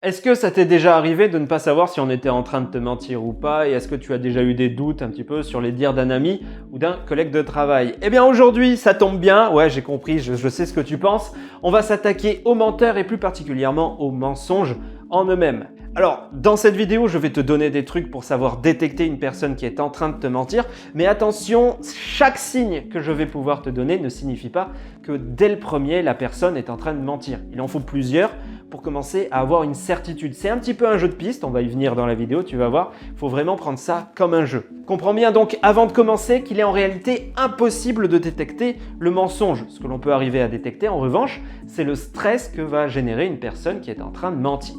Est-ce que ça t'est déjà arrivé de ne pas savoir si on était en train de te mentir ou pas? Et est-ce que tu as déjà eu des doutes un petit peu sur les dires d'un ami ou d'un collègue de travail? Eh bien aujourd'hui, ça tombe bien, ouais j'ai compris, je sais ce que tu penses. On va s'attaquer aux menteurs et plus particulièrement aux mensonges en eux-mêmes. Alors, dans cette vidéo, je vais te donner des trucs pour savoir détecter une personne qui est en train de te mentir. Mais attention, chaque signe que je vais pouvoir te donner ne signifie pas que dès le premier, la personne est en train de mentir. Il en faut plusieurs pour commencer à avoir une certitude. C'est un petit peu un jeu de piste, on va y venir dans la vidéo, tu vas voir. Il faut vraiment prendre ça comme un jeu. Comprends bien donc, avant de commencer, qu'il est en réalité impossible de détecter le mensonge. Ce que l'on peut arriver à détecter, en revanche, c'est le stress que va générer une personne qui est en train de mentir.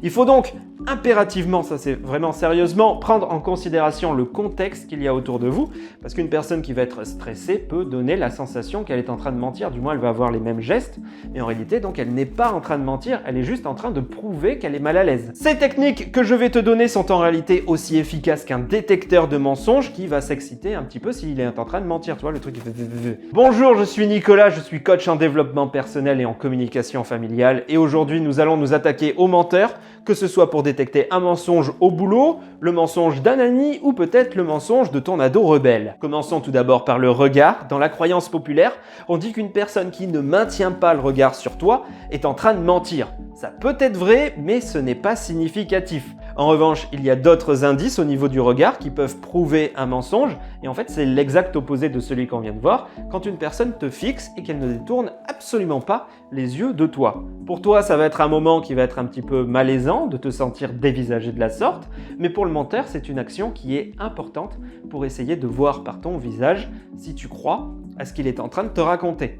Il faut donc impérativement, ça c'est vraiment sérieusement, prendre en considération le contexte qu'il y a autour de vous, parce qu'une personne qui va être stressée peut donner la sensation qu'elle est en train de mentir, du moins elle va avoir les mêmes gestes, mais en réalité donc elle n'est pas en train de mentir, elle est juste en train de prouver qu'elle est mal à l'aise. Ces techniques que je vais te donner sont en réalité aussi efficaces qu'un détecteur de mensonges qui va s'exciter un petit peu s'il est en train de mentir, tu vois le truc qui fait... Bonjour, je suis Nicolas, je suis coach en développement personnel et en communication familiale, et aujourd'hui nous allons nous attaquer aux menteurs, que ce soit pour détecter un mensonge au boulot, le mensonge d'un ami ou peut-être le mensonge de ton ado rebelle. Commençons tout d'abord par le regard. Dans la croyance populaire, on dit qu'une personne qui ne maintient pas le regard sur toi est en train de mentir. Ça peut être vrai, mais ce n'est pas significatif. En revanche, il y a d'autres indices au niveau du regard qui peuvent prouver un mensonge, et en fait c'est l'exact opposé de celui qu'on vient de voir, quand une personne te fixe et qu'elle ne détourne absolument pas les yeux de toi. Pour toi, ça va être un moment qui va être un petit peu malaisant de te sentir dévisagé de la sorte, mais pour le menteur, c'est une action qui est importante pour essayer de voir par ton visage si tu crois à ce qu'il est en train de te raconter.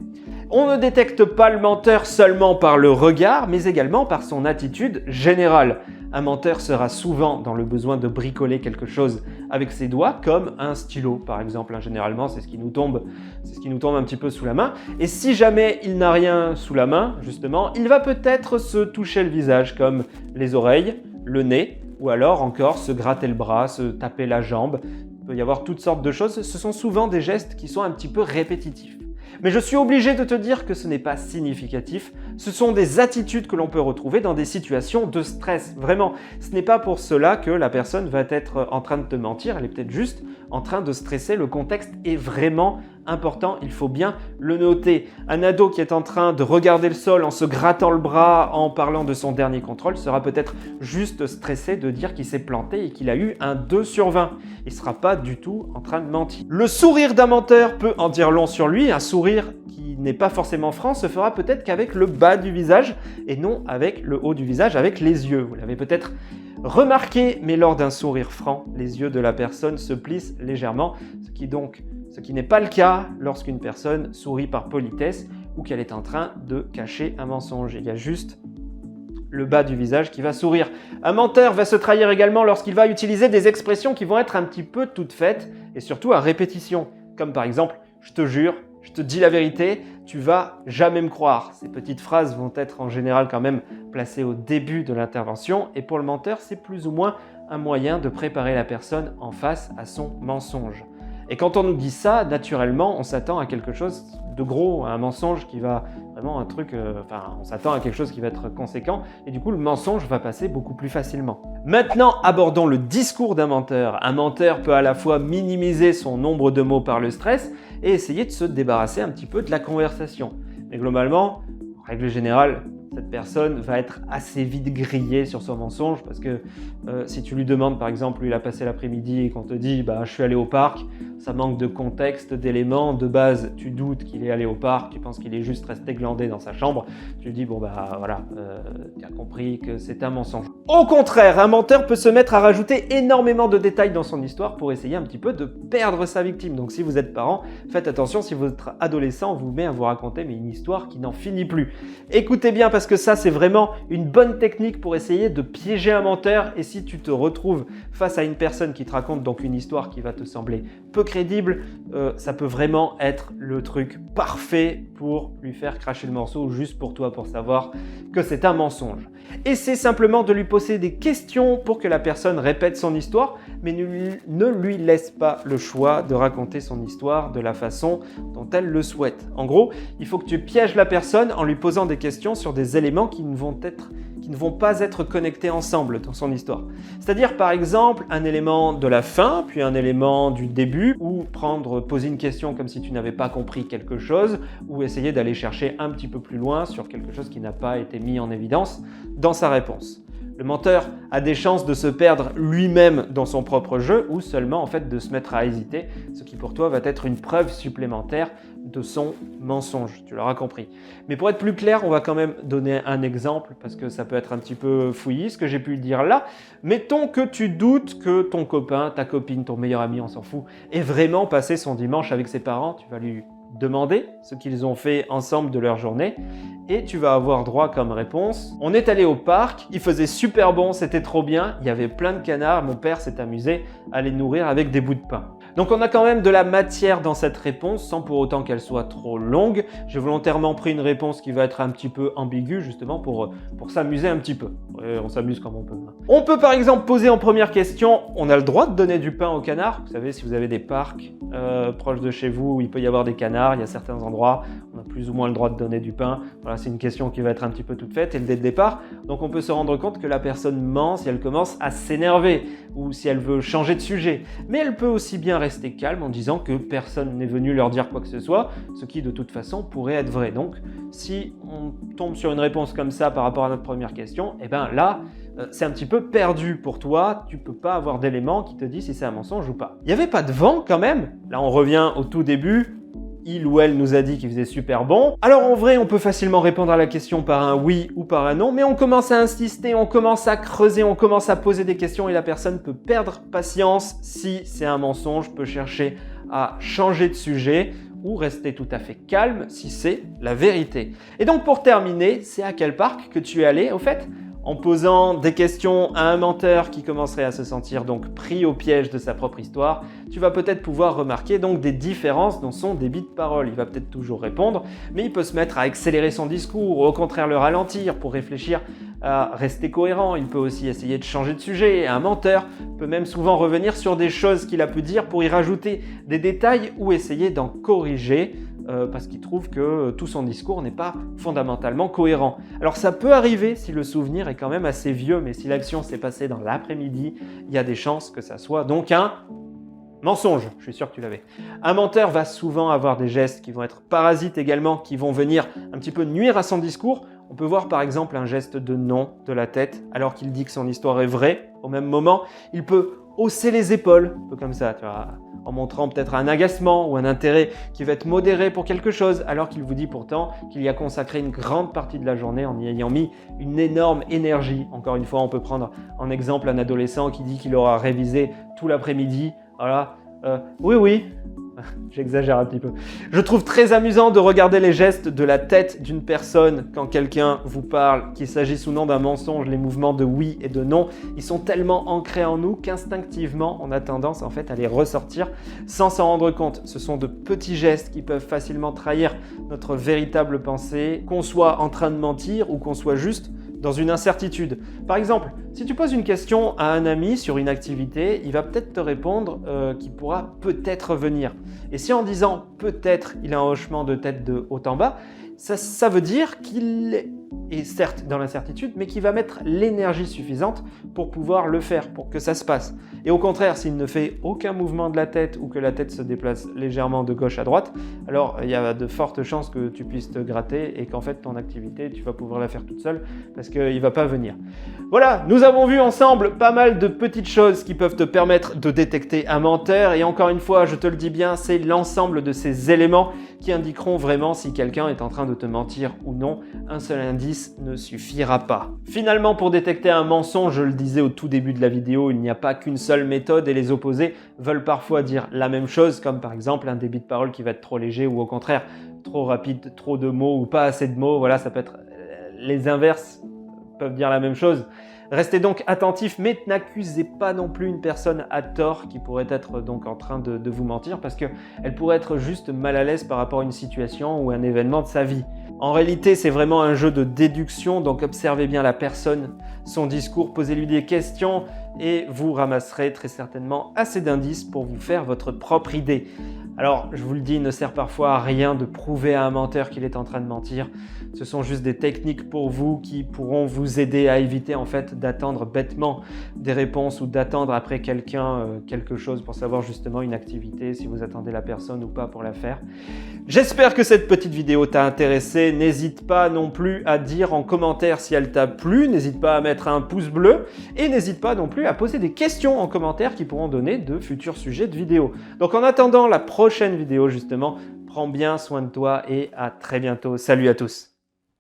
On ne détecte pas le menteur seulement par le regard, mais également par son attitude générale. Un menteur sera souvent dans le besoin de bricoler quelque chose avec ses doigts, comme un stylo par exemple. Généralement, c'est ce qui nous tombe un petit peu sous la main. Et si jamais il n'a rien sous la main, justement, il va peut-être se toucher le visage, comme les oreilles, le nez, ou alors encore se gratter le bras, se taper la jambe. Il peut y avoir toutes sortes de choses. Ce sont souvent des gestes qui sont un petit peu répétitifs. Mais je suis obligé de te dire que ce n'est pas significatif. Ce sont des attitudes que l'on peut retrouver dans des situations de stress. Vraiment, ce n'est pas pour cela que la personne va être en train de te mentir. Elle est peut-être juste en train de stresser. Le contexte est vraiment important, il faut bien le noter. Un ado qui est en train de regarder le sol en se grattant le bras en parlant de son dernier contrôle sera peut-être juste stressé de dire qu'il s'est planté et qu'il a eu un 2 sur 20. Il ne sera pas du tout en train de mentir. Le sourire d'un menteur peut en dire long sur lui. Un sourire qui n'est pas forcément franc se fera peut-être qu'avec le bas du visage et non avec le haut du visage, avec les yeux. Vous l'avez peut-être remarqué, mais lors d'un sourire franc, les yeux de la personne se plissent légèrement, ce qui n'est pas le cas lorsqu'une personne sourit par politesse ou qu'elle est en train de cacher un mensonge. Il y a juste le bas du visage qui va sourire. Un menteur va se trahir également lorsqu'il va utiliser des expressions qui vont être un petit peu toutes faites et surtout à répétition. Comme par exemple « je te jure », « je te dis la vérité », « tu vas jamais me croire ». Ces petites phrases vont être en général quand même placées au début de l'intervention et pour le menteur, c'est plus ou moins un moyen de préparer la personne en face à son mensonge. Et quand on nous dit ça, naturellement, on s'attend à quelque chose de gros, à un mensonge qui va vraiment on s'attend à quelque chose qui va être conséquent et du coup le mensonge va passer beaucoup plus facilement. Maintenant, abordons le discours d'un menteur. Un menteur peut à la fois minimiser son nombre de mots par le stress et essayer de se débarrasser un petit peu de la conversation. Mais globalement, en règle générale, cette personne va être assez vite grillée sur son mensonge parce que si tu lui demandes par exemple, il a passé l'après-midi et qu'on te dit je suis allé au parc, ça manque de contexte, d'éléments, de base tu doutes qu'il est allé au parc, tu penses qu'il est juste resté glandé dans sa chambre, tu lui dis tu as compris que c'est un mensonge. Au contraire, un menteur peut se mettre à rajouter énormément de détails dans son histoire pour essayer un petit peu de perdre sa victime. Donc si vous êtes parent, faites attention, si votre adolescent vous met à vous raconter une histoire qui n'en finit plus. Écoutez bien parce que ça c'est vraiment une bonne technique pour essayer de piéger un menteur et si tu te retrouves face à une personne qui te raconte donc une histoire qui va te sembler peu crédible, ça peut vraiment être le truc parfait pour lui faire cracher le morceau juste pour toi pour savoir que c'est un mensonge. Essaie simplement de lui poser des questions pour que la personne répète son histoire. mais ne lui laisse pas le choix de raconter son histoire de la façon dont elle le souhaite. En gros, il faut que tu pièges la personne en lui posant des questions sur des éléments qui ne vont pas être connectés ensemble dans son histoire. C'est-à-dire par exemple un élément de la fin, puis un élément du début, ou poser une question comme si tu n'avais pas compris quelque chose, ou essayer d'aller chercher un petit peu plus loin sur quelque chose qui n'a pas été mis en évidence dans sa réponse. Le menteur a des chances de se perdre lui-même dans son propre jeu ou seulement en fait de se mettre à hésiter, ce qui pour toi va être une preuve supplémentaire de son mensonge, tu l'auras compris. Mais pour être plus clair, on va quand même donner un exemple parce que ça peut être un petit peu fouillis ce que j'ai pu dire là. Mettons que tu doutes que ton copain, ta copine, ton meilleur ami, on s'en fout, ait vraiment passé son dimanche avec ses parents. Tu vas lui demander ce qu'ils ont fait ensemble de leur journée et tu vas avoir droit comme réponse: on est allé au parc, il faisait super bon, c'était trop bien, il y avait plein de canards, mon père s'est amusé à les nourrir avec des bouts de pain. Donc on a quand même de la matière dans cette réponse sans pour autant qu'elle soit trop longue. J'ai volontairement pris une réponse qui va être un petit peu ambiguë justement pour s'amuser un petit peu. Ouais, on s'amuse comme on peut. On peut par exemple poser en première question: on a le droit de donner du pain aux canards? Vous savez, si vous avez des parcs proches de chez vous où il peut y avoir des canards, il y a certains endroits où on a plus ou moins le droit de donner du pain. Voilà, c'est une question qui va être un petit peu toute faite et dès le départ. Donc on peut se rendre compte que la personne ment si elle commence à s'énerver ou si elle veut changer de sujet. Mais elle peut aussi bien rester calme en disant que personne n'est venu leur dire quoi que ce soit, ce qui de toute façon pourrait être vrai. Donc si on tombe sur une réponse comme ça par rapport à notre première question, et bien là, c'est un petit peu perdu pour toi, tu peux pas avoir d'éléments qui te disent si c'est un mensonge ou pas. Il n'y avait pas de vent quand même. Là on revient au tout début. Il ou elle nous a dit qu'il faisait super bon. Alors en vrai, on peut facilement répondre à la question par un oui ou par un non, mais on commence à insister, on commence à creuser, on commence à poser des questions et la personne peut perdre patience si c'est un mensonge, peut chercher à changer de sujet ou rester tout à fait calme si c'est la vérité. Et donc pour terminer, c'est à quel parc que tu es allé au fait ? En posant des questions à un menteur qui commencerait à se sentir donc pris au piège de sa propre histoire, tu vas peut-être pouvoir remarquer donc des différences dans son débit de parole. Il va peut-être toujours répondre, mais il peut se mettre à accélérer son discours ou au contraire le ralentir pour réfléchir à rester cohérent. Il peut aussi essayer de changer de sujet. Un menteur peut même souvent revenir sur des choses qu'il a pu dire pour y rajouter des détails ou essayer d'en corriger parce qu'il trouve que tout son discours n'est pas fondamentalement cohérent. Alors ça peut arriver si le souvenir est quand même assez vieux, mais si l'action s'est passée dans l'après-midi, il y a des chances que ça soit donc un mensonge. Je suis sûr que tu l'avais. Un menteur va souvent avoir des gestes qui vont être parasites également, qui vont venir un petit peu nuire à son discours. On peut voir par exemple un geste de non de la tête alors qu'il dit que son histoire est vraie. Au même moment, il peut hausser les épaules, un peu comme ça, tu vois, en montrant peut-être un agacement ou un intérêt qui va être modéré pour quelque chose, alors qu'il vous dit pourtant qu'il y a consacré une grande partie de la journée en y ayant mis une énorme énergie. Encore une fois, on peut prendre en exemple un adolescent qui dit qu'il aura révisé tout l'après-midi. Voilà, oui, j'exagère un petit peu. Je trouve très amusant de regarder les gestes de la tête d'une personne quand quelqu'un vous parle, qu'il s'agisse ou non d'un mensonge. Les mouvements de oui et de non, ils sont tellement ancrés en nous qu'instinctivement, on a tendance en fait à les ressortir sans s'en rendre compte. Ce sont de petits gestes qui peuvent facilement trahir notre véritable pensée, qu'on soit en train de mentir ou qu'on soit juste dans une incertitude. Par exemple, si tu poses une question à un ami sur une activité, il va peut-être te répondre qu'il pourra peut-être venir. Et si en disant peut-être, il a un hochement de tête de haut en bas, ça veut dire qu'il est certes dans l'incertitude, mais qu'il va mettre l'énergie suffisante pour pouvoir le faire, pour que ça se passe. Et au contraire, s'il ne fait aucun mouvement de la tête ou que la tête se déplace légèrement de gauche à droite, alors il y a de fortes chances que tu puisses te gratter et qu'en fait ton activité, tu vas pouvoir la faire toute seule parce qu'il ne va pas venir. Voilà, nous avons vu ensemble pas mal de petites choses qui peuvent te permettre de détecter un menteur et encore une fois, je te le dis bien, c'est l'ensemble de ces éléments qui indiqueront vraiment si quelqu'un est en train de te mentir ou non. Un seul indice ne suffira pas. Finalement, pour détecter un mensonge, je le disais au tout début de la vidéo, il n'y a pas qu'une seule méthode et les opposés veulent parfois dire la même chose, comme par exemple un débit de parole qui va être trop léger ou au contraire trop rapide, trop de mots ou pas assez de mots. Voilà, ça peut être les inverses peuvent dire la même chose. Restez donc attentifs, mais n'accusez pas non plus une personne à tort qui pourrait être donc en train de vous mentir parce qu'elle pourrait être juste mal à l'aise par rapport à une situation ou un événement de sa vie. En réalité, c'est vraiment un jeu de déduction, donc observez bien la personne, son discours, posez-lui des questions et vous ramasserez très certainement assez d'indices pour vous faire votre propre idée. Alors, je vous le dis, il ne sert parfois à rien de prouver à un menteur qu'il est en train de mentir. Ce sont juste des techniques pour vous qui pourront vous aider à éviter en fait d'attendre bêtement des réponses ou d'attendre après quelqu'un quelque chose pour savoir justement une activité, si vous attendez la personne ou pas pour la faire. J'espère que cette petite vidéo t'a intéressé. N'hésite pas non plus à dire en commentaire si elle t'a plu. N'hésite pas à mettre un pouce bleu et n'hésite pas non plus à poser des questions en commentaire qui pourront donner de futurs sujets de vidéos. Donc en attendant la prochaine vidéo justement, prends bien soin de toi et à très bientôt. Salut à tous!